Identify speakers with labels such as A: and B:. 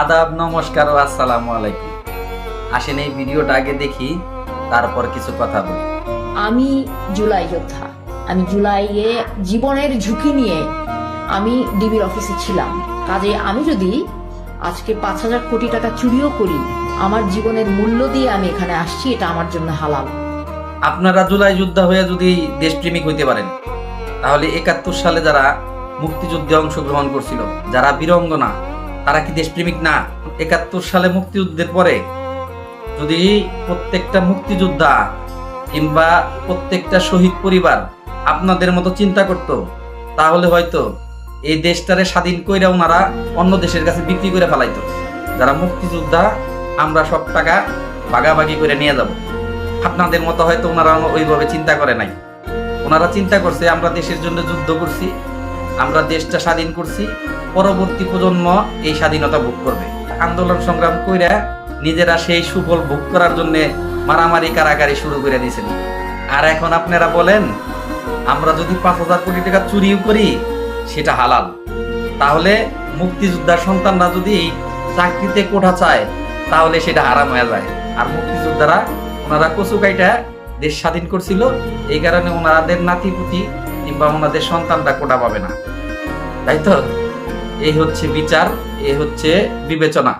A: আদাব, নমস্কার ও আসসালামু আলাইকুম। আসেন এই ভিডিওটা আগে দেখি, তারপর কিছু কথা বলি।
B: আমি জুলাই যোদ্ধা। আমি জুলাইয়ে জীবনের ঝুঁকি নিয়ে আমি ডিবির অফিসে ছিলাম। কাজে আমি যদি আজকে 5,000 কোটি টাকা চুরিও করি, আমার জীবনের মূল্য দিয়ে আমি এখানে আসছি, এটা আমার জন্য হালাল।
A: আপনারা জুলাই যোদ্ধা হয়ে যদি দেশপ্রেমিক হইতে পারেন, তাহলে 71 সালে যারা মুক্তিযুদ্ধে অংশগ্রহণ করছিল, যারা বীরঙ্গনা, তারা কি দেশপ্রেমিক না? 71 সালে মুক্তিযুদ্ধের পরে যদি প্রত্যেকটা মুক্তিযোদ্ধা কিংবা প্রত্যেকটা শহীদ পরিবার আপনাদের মতো চিন্তা করত, তাহলে হয়তো এই দেশটারে স্বাধীন কইরা ওনারা অন্য দেশের কাছে বিক্রি করে ফেলাইতো। যারা মুক্তিযোদ্ধা, আমরা সব টাকা ভাগাভাগি করে নিয়ে যাব। আপনাদের মতো হয়তো ওনারা ওইভাবে চিন্তা করে নাই। ওনারা চিন্তা করছে আমরা দেশের জন্য যুদ্ধ করছি, আমরা দেশটা স্বাধীন করছি, পরবর্তী প্রজন্ম এই স্বাধীনতা ভোগ করবে। আন্দোলন সংগ্রাম কইরা নিজেরা সেই সুফল ভোগ করার জন্য মারামারি কারাকারি শুরু করে দিয়েছেন। আর এখন আপনারা বলেন আমরা যদি 5,000 কোটি টাকা চুরিও করি সেটা হালাল। তাহলে মুক্তিযোদ্ধার সন্তানরা যদি চাকরিতে কোঠা চায় তাহলে সেটা হারাম হয়ে যায়। আর মুক্তিযোদ্ধারা ওনারা কচু কাইটা দেশ স্বাধীন করছিল, এই কারণে ওনাদের নাতিপুতি কিংবা ওনাদের সন্তানরা কোটা পাবে না। তাই তো? এই হচ্ছে বিচার, এই হচ্ছে বিবেচনা।